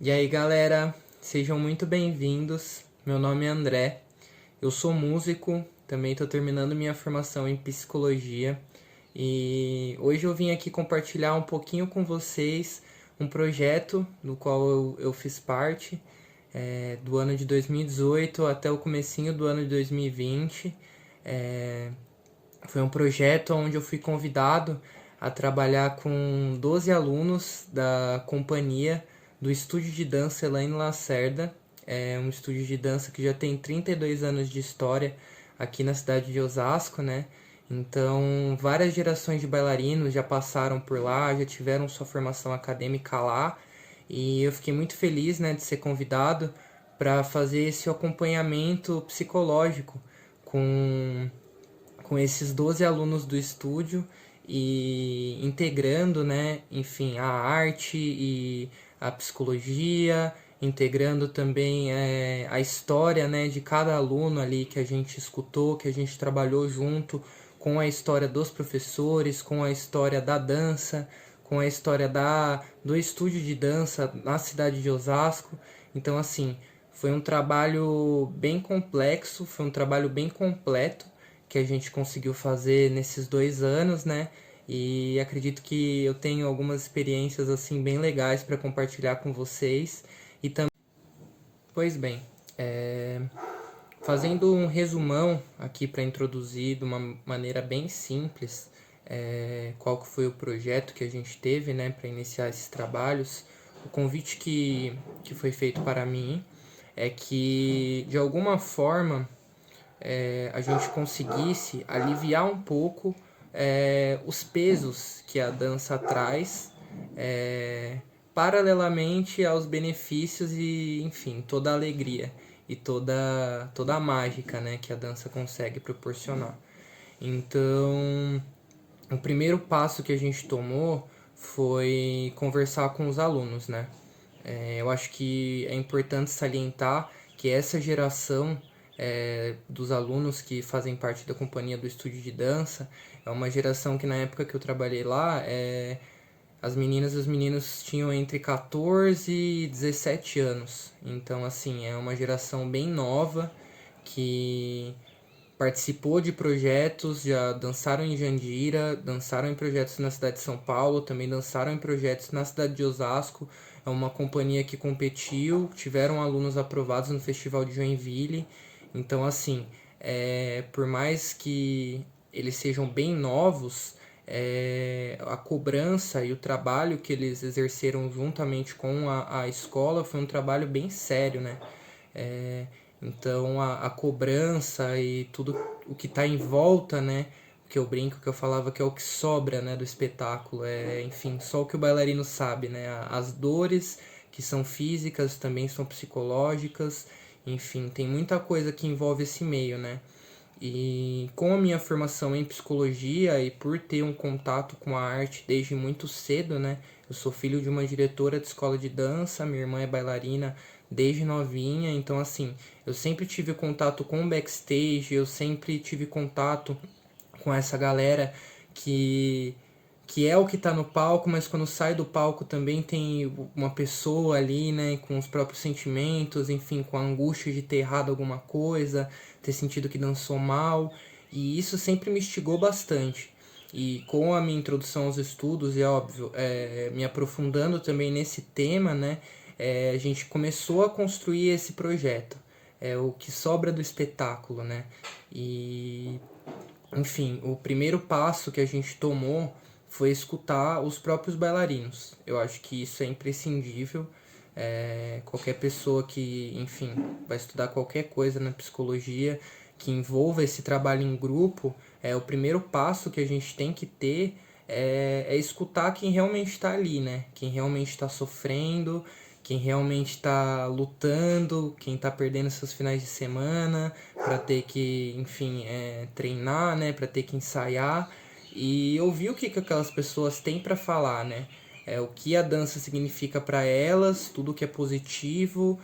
E aí, galera, sejam muito bem-vindos. Meu nome é André, eu sou músico, também estou terminando minha formação em psicologia e hoje eu vim aqui compartilhar um pouquinho com vocês um projeto do qual eu fiz parte do ano de 2018 até o comecinho do ano de 2020. É, Foi um projeto onde eu fui convidado a trabalhar com 12 alunos da companhia do Estúdio de Dança Elaine Lacerda. É um estúdio de dança que já tem 32 anos de história aqui na cidade de Osasco, né? Então, várias gerações de bailarinos já passaram por lá, já tiveram sua formação acadêmica lá, e eu fiquei muito feliz, né, de ser convidado para fazer esse acompanhamento psicológico com esses 12 alunos do estúdio e integrando, né, enfim, a arte e a psicologia, integrando também a história, né, de cada aluno ali que a gente escutou, que a gente trabalhou junto, com a história dos professores, com a história da dança, com a história do estúdio de dança na cidade de Osasco. Então, assim, foi um trabalho bem complexo, foi um trabalho bem completo que a gente conseguiu fazer nesses 2 anos, né? E acredito que eu tenho algumas experiências assim bem legais para compartilhar com vocês. E também, pois bem, fazendo um resumão aqui para introduzir de uma maneira bem simples qual que foi o projeto que a gente teve, né, para iniciar esses trabalhos. O convite que foi feito para mim é que de alguma forma a gente conseguisse aliviar um pouco os pesos que a dança traz, é, paralelamente aos benefícios e, enfim, toda a alegria e toda a mágica, né, que a dança consegue proporcionar. Então, o primeiro passo que a gente tomou foi conversar com os alunos, né? Eu acho que é importante salientar que essa geração dos alunos que fazem parte da companhia do estúdio de dança é uma geração que na época que eu trabalhei lá, as meninas e os meninos tinham entre 14 e 17 anos. Então, assim, é uma geração bem nova que participou de projetos, já dançaram em Jandira, dançaram em projetos na cidade de São Paulo, também dançaram em projetos na cidade de Osasco. É uma companhia que competiu, tiveram alunos aprovados no Festival de Joinville. Então, assim, por mais que eles sejam bem novos, a cobrança e o trabalho que eles exerceram juntamente com a escola foi um trabalho bem sério, né? É, então a cobrança e tudo o que está em volta, né? Que eu brinco, que eu falava que é o que sobra, né, do espetáculo. Enfim, só o que o bailarino sabe, né? As dores que são físicas também são psicológicas. Enfim, tem muita coisa que envolve esse meio, né? E com a minha formação em psicologia e por ter um contato com a arte desde muito cedo, né? Eu sou filho de uma diretora de escola de dança, minha irmã é bailarina desde novinha, então assim, eu sempre tive contato com o backstage, eu sempre tive contato com essa galera que que é o que tá no palco, mas quando sai do palco também tem uma pessoa ali, né, com os próprios sentimentos, enfim, com a angústia de ter errado alguma coisa, ter sentido que dançou mal, e isso sempre me instigou bastante. E com a minha introdução aos estudos, e é óbvio, me aprofundando também nesse tema, né, a gente começou a construir esse projeto, o que sobra do espetáculo, né, e enfim, o primeiro passo que a gente tomou foi escutar os próprios bailarinos. Eu acho que isso é imprescindível. Qualquer pessoa que, enfim, vai estudar qualquer coisa na psicologia que envolva esse trabalho em grupo, o primeiro passo que a gente tem que ter é escutar quem realmente está ali, né? Quem realmente está sofrendo, quem realmente está lutando, quem está perdendo seus finais de semana para ter que, enfim, treinar, né, para ter que ensaiar e ouvir o que aquelas pessoas têm para falar, né? O que a dança significa para elas, tudo que é positivo,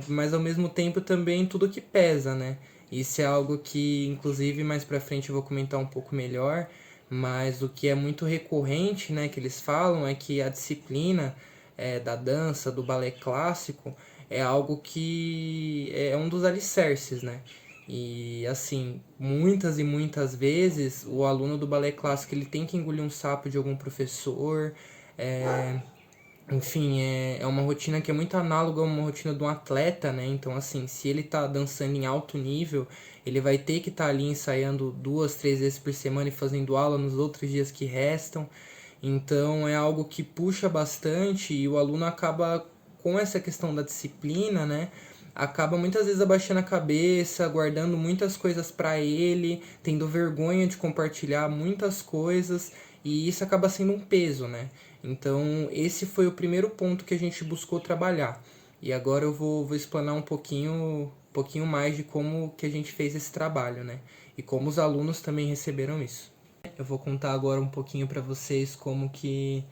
mas ao mesmo tempo também tudo que pesa, né? Isso é algo que, inclusive, mais para frente eu vou comentar um pouco melhor, mas o que é muito recorrente, né, que eles falam é que a disciplina da dança, do balé clássico, é algo que é um dos alicerces, né? E assim, muitas e muitas vezes o aluno do balé clássico ele tem que engolir um sapo de algum professor, é, enfim, é uma rotina que é muito análoga a uma rotina de um atleta, né? Então, assim, se ele tá dançando em alto nível, ele vai ter que estar ali ensaiando 2, 3 vezes por semana e fazendo aula nos outros dias que restam. Então, é algo que puxa bastante e o aluno acaba, com essa questão da disciplina, né? Acaba muitas vezes abaixando a cabeça, guardando muitas coisas para ele, tendo vergonha de compartilhar muitas coisas, e isso acaba sendo um peso, né? Então, esse foi o primeiro ponto que a gente buscou trabalhar. E agora eu vou explanar um pouquinho mais de como que a gente fez esse trabalho, né? E como os alunos também receberam isso. Eu vou contar agora um pouquinho para vocês como que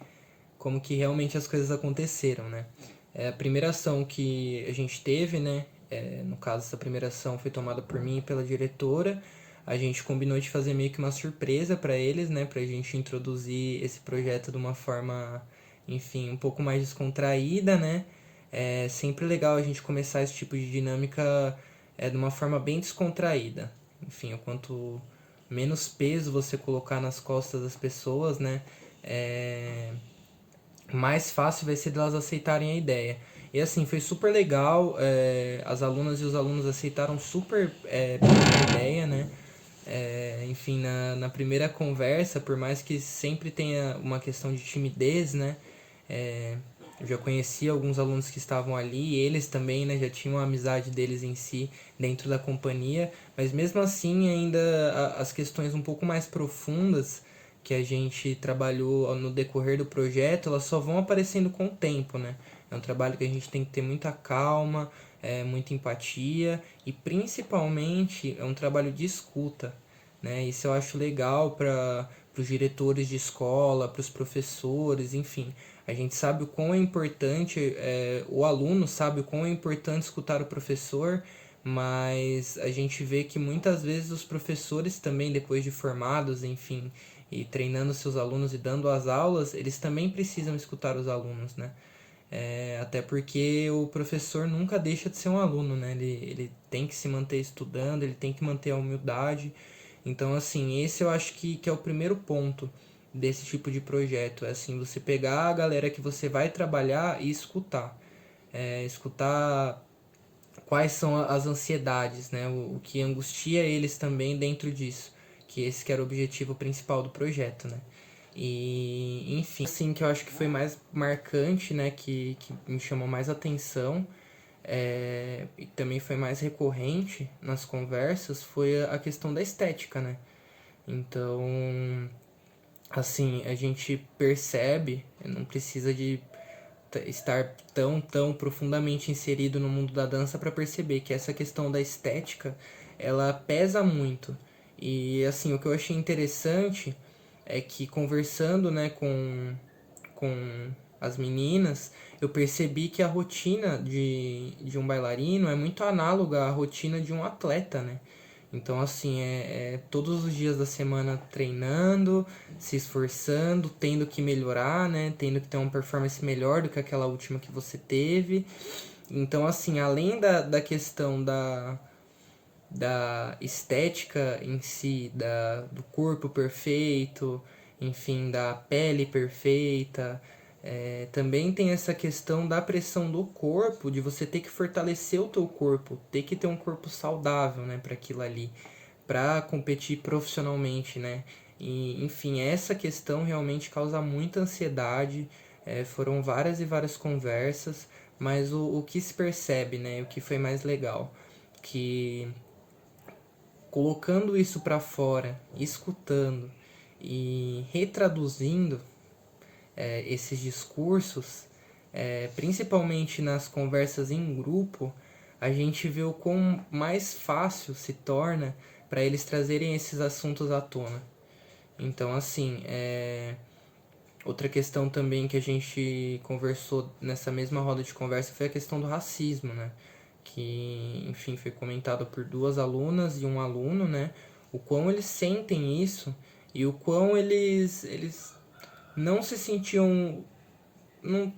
realmente as coisas aconteceram, né? A primeira ação que a gente teve, né? No caso, essa primeira ação foi tomada por mim e pela diretora. A gente combinou de fazer meio que uma surpresa para eles, né? Pra gente introduzir esse projeto de uma forma, enfim, um pouco mais descontraída, né? É sempre legal a gente começar esse tipo de dinâmica de uma forma bem descontraída. Enfim, o quanto menos peso você colocar nas costas das pessoas, né? É, mais fácil vai ser delas aceitarem a ideia. E assim, foi super legal, as alunas e os alunos aceitaram super bem a ideia, né? Enfim, na primeira conversa, por mais que sempre tenha uma questão de timidez, né? Eu já conheci alguns alunos que estavam ali, e eles também, né, já tinham a amizade deles em si dentro da companhia, mas mesmo assim ainda as questões um pouco mais profundas que a gente trabalhou no decorrer do projeto, elas só vão aparecendo com o tempo, né? É um trabalho que a gente tem que ter muita calma, muita empatia e principalmente é um trabalho de escuta, né? Isso eu acho legal para os diretores de escola, para os professores, enfim. A gente sabe o quão é importante, o aluno sabe o quão é importante escutar o professor, mas a gente vê que muitas vezes os professores também, depois de formados, enfim, e treinando seus alunos e dando as aulas, eles também precisam escutar os alunos, né? Até porque o professor nunca deixa de ser um aluno, né? Ele tem que se manter estudando, ele tem que manter a humildade. Então, assim, esse eu acho que é o primeiro ponto desse tipo de projeto. É assim, você pegar a galera que você vai trabalhar e escutar. Escutar quais são as ansiedades, né? O que angustia eles também dentro disso. Que esse que era o objetivo principal do projeto, né? E, enfim, assim que eu acho que foi mais marcante, né? Que me chamou mais atenção e também foi mais recorrente nas conversas foi a questão da estética, né? Então, assim, a gente percebe, não precisa de estar tão profundamente inserido no mundo da dança para perceber que essa questão da estética, ela pesa muito. E assim, o que eu achei interessante é que conversando, né, com as meninas, eu percebi que a rotina de um bailarino é muito análoga à rotina de um atleta, né? Então, assim, é todos os dias da semana treinando, se esforçando, tendo que melhorar, né? Tendo que ter uma performance melhor do que aquela última que você teve. Então, assim, além da questão da estética em si, do corpo perfeito, enfim, da pele perfeita. Também tem essa questão da pressão do corpo, de você ter que fortalecer o teu corpo, ter que ter um corpo saudável, né, para aquilo ali, para competir profissionalmente, né? E, enfim, essa questão realmente causa muita ansiedade. Foram várias e várias conversas, mas o que se percebe, né, o que foi mais legal, que colocando isso para fora, escutando e retraduzindo esses discursos, principalmente nas conversas em grupo, a gente vê o quão mais fácil se torna para eles trazerem esses assuntos à tona. Então, assim, outra questão também que a gente conversou nessa mesma roda de conversa foi a questão do racismo, né? Que, enfim, foi comentado por 2 alunas e um aluno, né? O quão eles sentem isso e o quão eles não se sentiam. Não,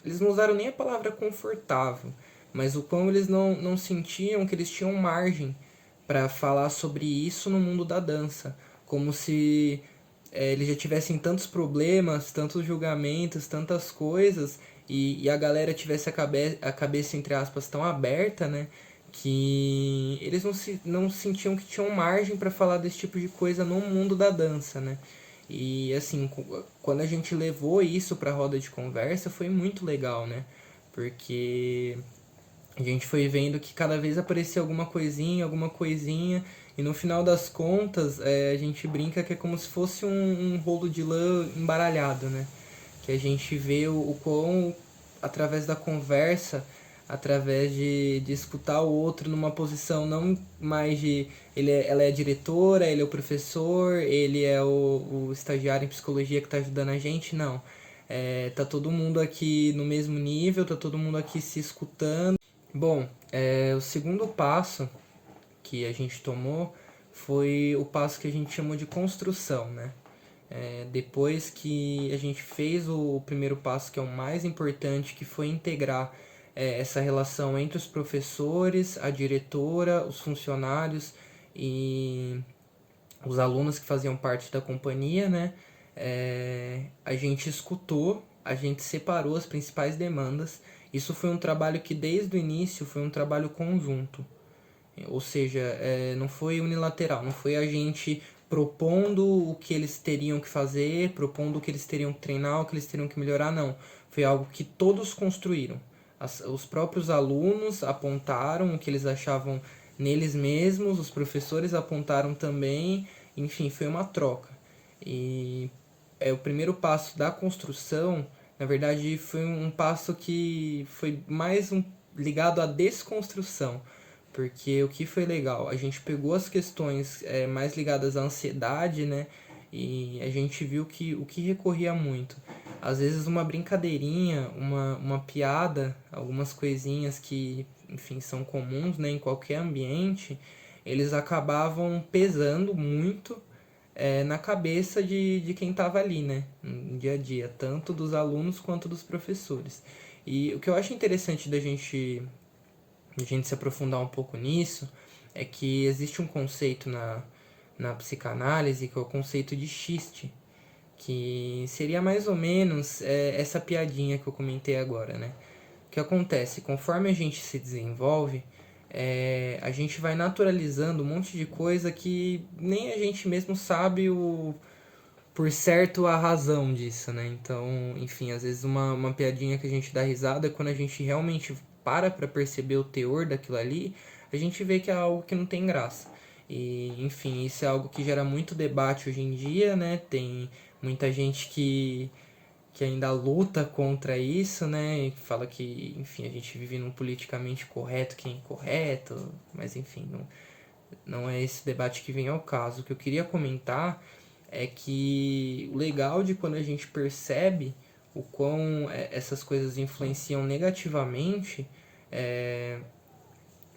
eles não usaram nem a palavra confortável, mas o quão eles não sentiam que eles tinham margem para falar sobre isso no mundo da dança, como se eles já tivessem tantos problemas, tantos julgamentos, tantas coisas, e a galera tivesse a cabeça, entre aspas, tão aberta, né? Que eles não sentiam que tinham margem para falar desse tipo de coisa no mundo da dança, né? E assim, quando a gente levou isso para a roda de conversa, foi muito legal, né? Porque a gente foi vendo que cada vez aparecia alguma coisinha, e no final das contas a gente brinca que é como se fosse um rolo de lã embaralhado, né? Que a gente vê o quão, através da conversa, através de escutar o outro numa posição não mais de ela é a diretora, ele é o professor, ele é o estagiário em psicologia que está ajudando a gente, não. Tá todo mundo aqui no mesmo nível, tá todo mundo aqui se escutando. Bom, o segundo passo que a gente tomou foi o passo que a gente chamou de construção, né? Depois que a gente fez o primeiro passo, que é o mais importante, que foi integrar essa relação entre os professores, a diretora, os funcionários e os alunos que faziam parte da companhia, né? A gente escutou, a gente separou as principais demandas. Isso foi um trabalho que desde o início foi um trabalho conjunto. Ou seja, não foi unilateral, não foi a gente propondo o que eles teriam que fazer, propondo o que eles teriam que treinar, o que eles teriam que melhorar, não. Foi algo que todos construíram. Os próprios alunos apontaram o que eles achavam neles mesmos, os professores apontaram também, enfim, foi uma troca. E o primeiro passo da construção, na verdade, foi um passo que foi mais ligado à desconstrução. Porque o que foi legal, a gente pegou as questões mais ligadas à ansiedade, né? E a gente viu que o que recorria muito, às vezes uma brincadeirinha, uma piada, algumas coisinhas que, enfim, são comuns, né, em qualquer ambiente, eles acabavam pesando muito na cabeça de quem estava ali, né, no dia a dia, tanto dos alunos quanto dos professores. E o que eu acho interessante da gente se aprofundar um pouco nisso é que existe um conceito na psicanálise que é o conceito de xiste, que seria mais ou menos essa piadinha que eu comentei agora, né? O que acontece? Conforme a gente se desenvolve, a gente vai naturalizando um monte de coisa que nem a gente mesmo sabe por certo a razão disso, né? Então, enfim, às vezes uma piadinha que a gente dá risada, quando a gente realmente para perceber o teor daquilo ali, a gente vê que é algo que não tem graça. E, enfim, isso é algo que gera muito debate hoje em dia, né? Tem muita gente que ainda luta contra isso, né? E fala que, enfim, a gente vive num politicamente correto que é incorreto, mas enfim, não é esse debate que vem ao caso. O que eu queria comentar é que o legal de quando a gente percebe o quão essas coisas influenciam negativamente,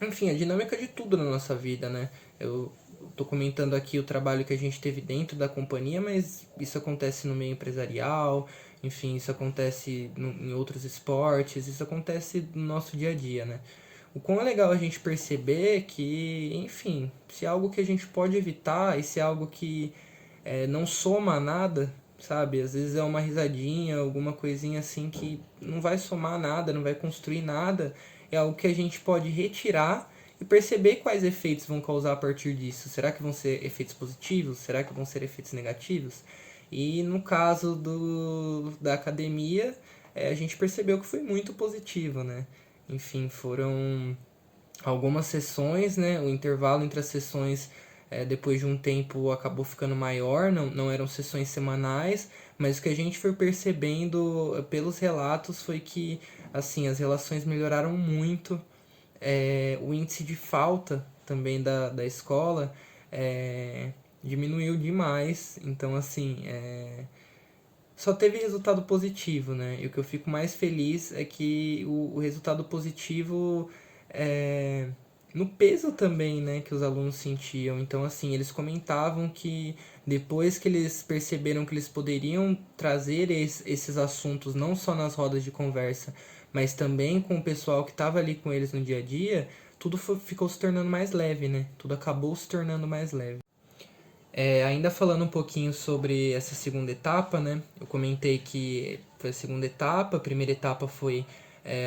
enfim, a dinâmica de tudo na nossa vida, né? Eu tô comentando aqui o trabalho que a gente teve dentro da companhia, mas isso acontece no meio empresarial, enfim, isso acontece em outros esportes, isso acontece no nosso dia a dia, né? O quão é legal a gente perceber que, enfim, se é algo que a gente pode evitar e se é algo que não soma a nada, sabe? Às vezes é uma risadinha, alguma coisinha assim que não vai somar nada, não vai construir nada. É algo que a gente pode retirar e perceber quais efeitos vão causar a partir disso. Será que vão ser efeitos positivos? Será que vão ser efeitos negativos? E no caso da academia, a gente percebeu que foi muito positivo, né? Enfim, foram algumas sessões, né? O intervalo entre as sessões depois de um tempo acabou ficando maior, não eram sessões semanais, mas o que a gente foi percebendo pelos relatos foi que assim as relações melhoraram muito, o índice de falta também da escola diminuiu demais, então assim só teve resultado positivo, né? E o que eu fico mais feliz é que o resultado positivo no peso também, né, que os alunos sentiam. Então, assim, eles comentavam que depois que eles perceberam que eles poderiam trazer esses assuntos não só nas rodas de conversa, mas também com o pessoal que estava ali com eles no dia a dia, tudo ficou se tornando mais leve, né? Tudo acabou se tornando mais leve. Ainda falando um pouquinho sobre essa segunda etapa, né? Eu comentei que foi a segunda etapa. A primeira etapa foi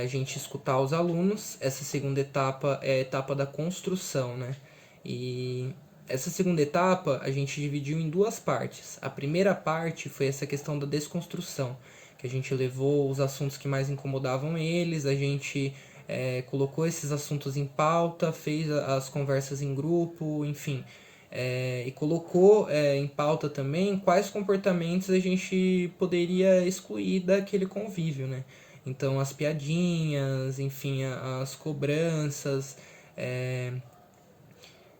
a gente escutar os alunos. Essa segunda etapa é a etapa da construção, né? E essa segunda etapa a gente dividiu em duas partes. A primeira parte foi essa questão da desconstrução, que a gente levou os assuntos que mais incomodavam eles, a gente colocou esses assuntos em pauta, fez as conversas em grupo, enfim, e colocou em pauta também quais comportamentos a gente poderia excluir daquele convívio, né? Então, as piadinhas, enfim, as cobranças,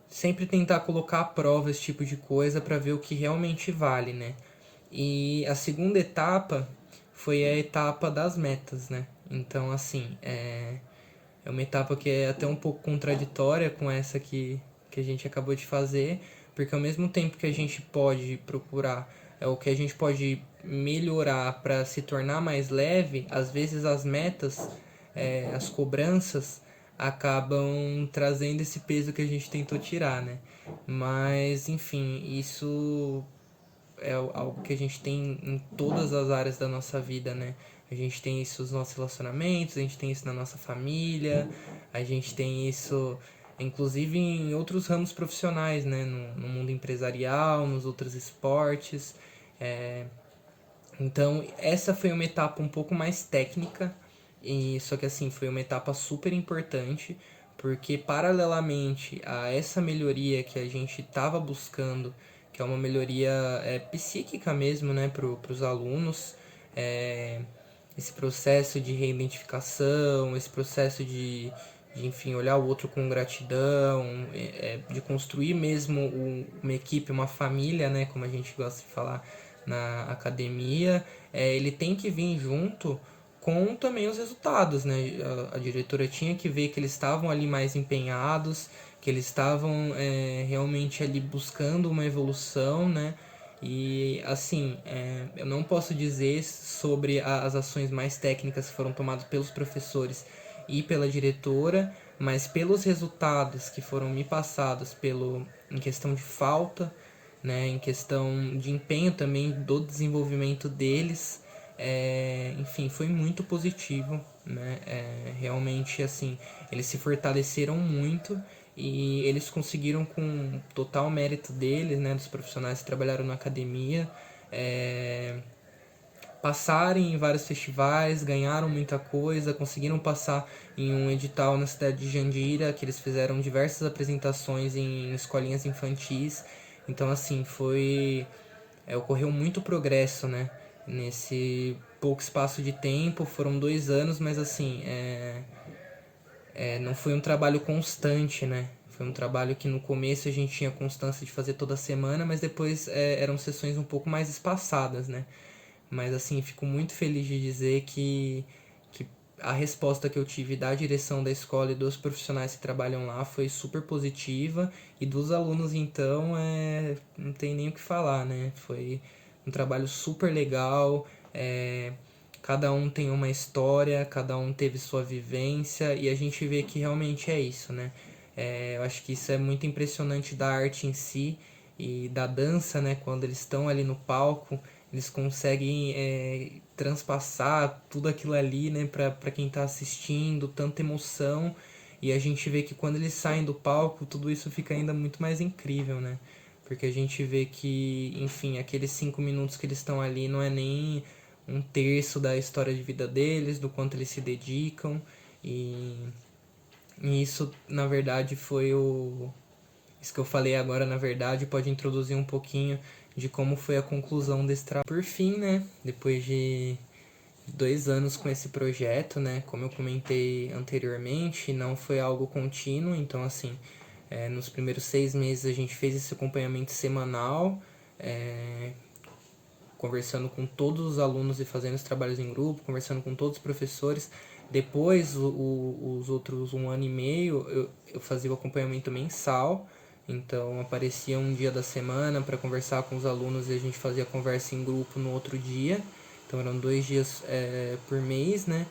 sempre tentar colocar à prova esse tipo de coisa para ver o que realmente vale, né? E a segunda etapa foi a etapa das metas, né? Então, assim, é uma etapa que é até um pouco contraditória com essa que a gente acabou de fazer, porque ao mesmo tempo que a gente pode procurar o que a gente pode melhorar para se tornar mais leve, às vezes as metas, as cobranças, acabam trazendo esse peso que a gente tentou tirar, né? Mas, enfim, isso é algo que a gente tem em todas as áreas da nossa vida, né? A gente tem isso nos nossos relacionamentos, a gente tem isso na nossa família, a gente tem isso inclusive em outros ramos profissionais, né? No mundo empresarial, nos outros esportes. Então, essa foi uma etapa um pouco mais técnica, e só que assim, foi uma etapa super importante, porque paralelamente a essa melhoria que a gente estava buscando, que é uma melhoria psíquica mesmo, né, para os alunos, esse processo de reidentificação, esse processo enfim, olhar o outro com gratidão, de construir mesmo uma equipe, uma família, né, como a gente gosta de falar na academia, ele tem que vir junto com também os resultados, né? A diretora tinha que ver que eles estavam ali mais empenhados, que eles estavam realmente ali buscando uma evolução, né? E assim, eu não posso dizer sobre as ações mais técnicas que foram tomadas pelos professores e pela diretora, mas pelos resultados que foram me passados em questão de falta, né, em questão de empenho também do desenvolvimento deles, enfim, foi muito positivo, né, realmente assim, eles se fortaleceram muito e eles conseguiram, com total mérito deles, né, dos profissionais que trabalharam na academia, passarem em vários festivais, ganharam muita coisa, conseguiram passar em um edital na cidade de Jandira, que eles fizeram diversas apresentações em escolinhas infantis. Então, assim, ocorreu muito progresso, né? Nesse pouco espaço de tempo, foram 2 anos, mas assim, não foi um trabalho constante, né? Foi um trabalho que no começo a gente tinha constância de fazer toda semana, mas depois eram sessões um pouco mais espaçadas, né? Mas assim, fico muito feliz de dizer que a resposta que eu tive da direção da escola e dos profissionais que trabalham lá foi super positiva. E dos alunos, então, não tem nem o que falar, né? Foi um trabalho super legal. Cada um tem uma história, cada um teve sua vivência, e a gente vê que realmente é isso, né? Eu acho que isso é muito impressionante da arte em si e da dança, né? Quando eles estão ali no palco, eles conseguem transpassar tudo aquilo ali, né? Para quem está assistindo, tanta emoção. E a gente vê que quando eles saem do palco, tudo isso fica ainda muito mais incrível, né? Porque a gente vê que, enfim, aqueles 5 minutos que eles estão ali não é nem um terço da história de vida deles, do quanto eles se dedicam. E, e isso, na verdade, isso que eu falei agora, na verdade, pode introduzir um pouquinho de como foi a conclusão desse trabalho. Por fim, né, depois de 2 anos com esse projeto, né, como eu comentei anteriormente, não foi algo contínuo, então, assim, nos primeiros 6 meses a gente fez esse acompanhamento semanal, conversando com todos os alunos e fazendo os trabalhos em grupo, conversando com todos os professores. Depois, os outros 1 ano e meio, eu fazia o acompanhamento mensal, então aparecia um dia da semana para conversar com os alunos e a gente fazia conversa em grupo no outro dia. Então eram 2 dias por mês, né?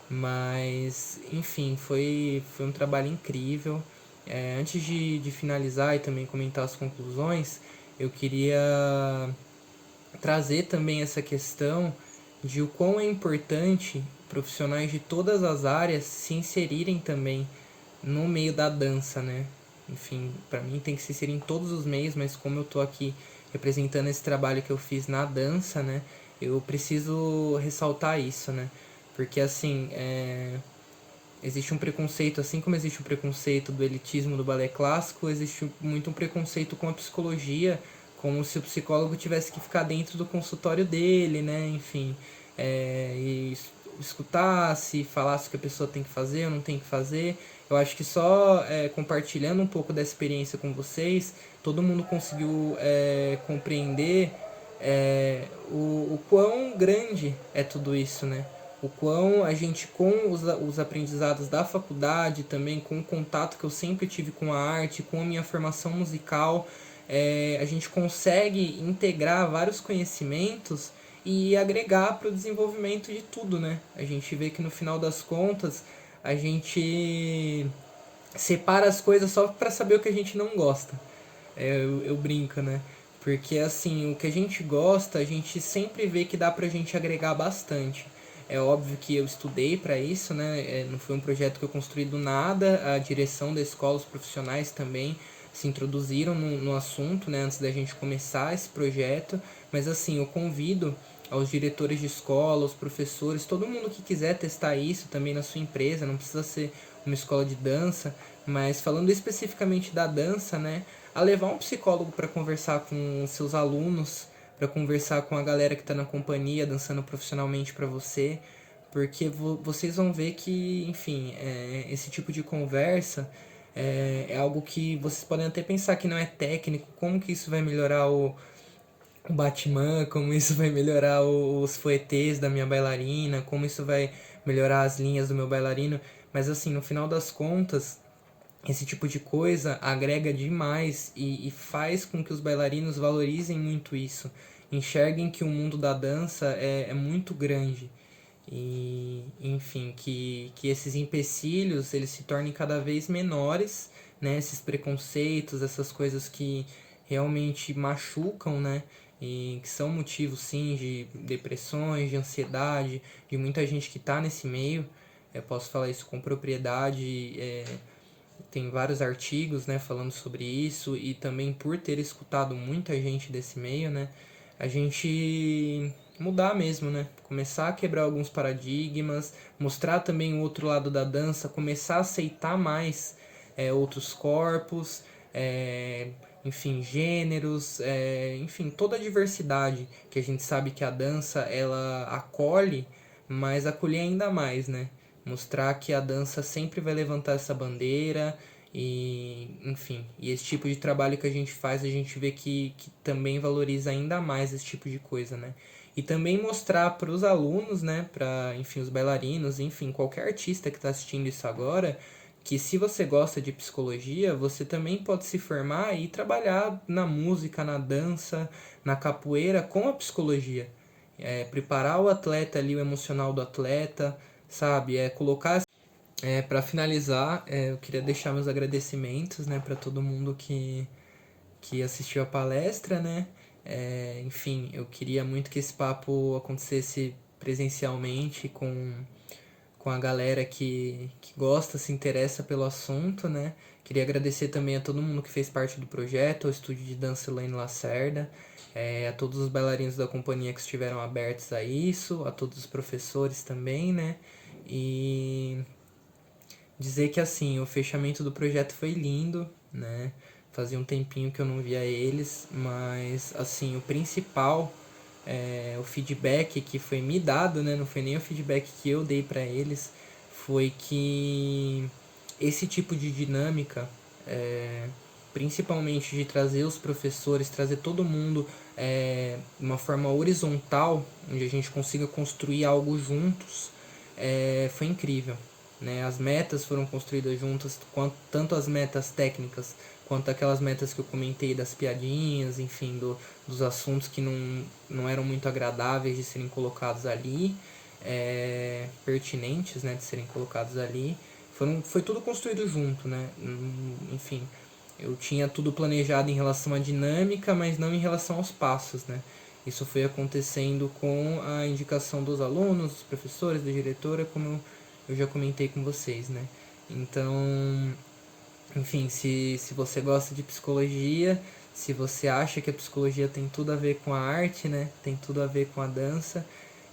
Mas, enfim, foi um trabalho incrível. Antes de finalizar e também comentar as conclusões, eu queria trazer também essa questão de o quão é importante profissionais de todas as áreas se inserirem também no meio da dança, né? Enfim, para mim tem que se inserir em todos os meios, mas como eu tô aqui representando esse trabalho que eu fiz na dança, né? Eu preciso ressaltar isso, né? Porque assim, existe um preconceito, assim como existe o preconceito do elitismo do balé clássico, existe muito um preconceito com a psicologia, como se o psicólogo tivesse que ficar dentro do consultório dele, né? Enfim, e escutasse, falasse o que a pessoa tem que fazer ou não tem que fazer. Eu acho que só compartilhando um pouco da experiência com vocês, todo mundo conseguiu compreender o quão grande é tudo isso, né? O quão a gente, com os aprendizados da faculdade, também com o contato que eu sempre tive com a arte, com a minha formação musical, a gente consegue integrar vários conhecimentos e agregar para o desenvolvimento de tudo, né? A gente vê que no final das contas a gente separa as coisas só para saber o que a gente não gosta. Eu brinco, né? Porque assim, o que a gente gosta, a gente sempre vê que dá pra gente agregar bastante. É óbvio que eu estudei para isso, né? Não foi um projeto que eu construí do nada. A direção da escola, os profissionais também se introduziram no assunto, né? Antes da gente começar esse projeto. Mas assim, eu convido aos diretores de escola, aos professores, todo mundo que quiser testar isso também na sua empresa, não precisa ser uma escola de dança, mas falando especificamente da dança, né? A levar um psicólogo para conversar com seus alunos, para conversar com a galera que está na companhia, dançando profissionalmente para você, porque vocês vão ver que, enfim, esse tipo de conversa é algo que vocês podem até pensar que não é técnico, como que isso vai melhorar o Batman, como isso vai melhorar os fouettés da minha bailarina, como isso vai melhorar as linhas do meu bailarino, mas assim, no final das contas, esse tipo de coisa agrega demais e faz com que os bailarinos valorizem muito isso, enxerguem que o mundo da dança é muito grande e, enfim, que esses empecilhos eles se tornem cada vez menores, né? Esses preconceitos, essas coisas que realmente machucam, né? E que são motivos, sim, de depressões, de ansiedade, de muita gente que está nesse meio. Eu posso falar isso com propriedade, tem vários artigos, né, falando sobre isso e também por ter escutado muita gente desse meio, né, a gente mudar mesmo, né, começar a quebrar alguns paradigmas, mostrar também o outro lado da dança, começar a aceitar mais outros corpos, enfim, gêneros, enfim, toda a diversidade que a gente sabe que a dança ela acolhe, mas acolher ainda mais, né? Mostrar que a dança sempre vai levantar essa bandeira e, enfim, e esse tipo de trabalho que a gente faz, a gente vê que também valoriza ainda mais esse tipo de coisa, né? E também mostrar para os alunos, né, para, enfim, os bailarinos, enfim, qualquer artista que está assistindo isso agora, que se você gosta de psicologia, você também pode se formar e trabalhar na música, na dança, na capoeira com a psicologia. Preparar o atleta ali, o emocional do atleta, sabe? Colocar. Para finalizar, eu queria deixar meus agradecimentos, né, para todo mundo que assistiu a palestra, né? Enfim, eu queria muito que esse papo acontecesse presencialmente com a galera que gosta, se interessa pelo assunto, né? Queria agradecer também a todo mundo que fez parte do projeto, ao Estúdio de Dança Elaine Lacerda, a todos os bailarinos da companhia que estiveram abertos a isso, a todos os professores também, né? E dizer que assim, o fechamento do projeto foi lindo, né? Fazia um tempinho que eu não via eles, mas assim, o principal o feedback que foi me dado, né? Não foi nem o feedback que eu dei para eles, foi que esse tipo de dinâmica, principalmente de trazer os professores, trazer todo mundo de uma forma horizontal, onde a gente consiga construir algo juntos, foi incrível, né? As metas foram construídas juntas, tanto as metas técnicas quanto aquelas metas que eu comentei das piadinhas, enfim, dos assuntos que não eram muito agradáveis de serem colocados ali, pertinentes, né, de serem colocados ali. Foi tudo construído junto, né? Enfim, eu tinha tudo planejado em relação à dinâmica, mas não em relação aos passos, né? Isso foi acontecendo com a indicação dos alunos, dos professores, da diretora, como eu já comentei com vocês, né? Então, enfim, se você gosta de psicologia, se você acha que a psicologia tem tudo a ver com a arte, né? Tem tudo a ver com a dança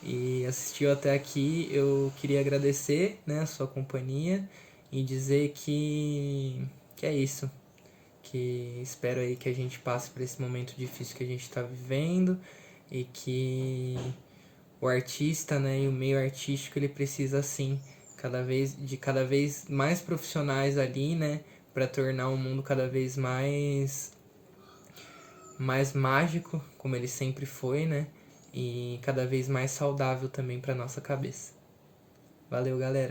e assistiu até aqui, eu queria agradecer, né, a sua companhia e dizer que é isso. Que espero aí que a gente passe por esse momento difícil que a gente está vivendo e que o artista, né, e o meio artístico ele precisa assim cada vez mais profissionais ali, né, para tornar o mundo cada vez mais mágico, como ele sempre foi, né, e cada vez mais saudável também para nossa cabeça. Valeu, galera.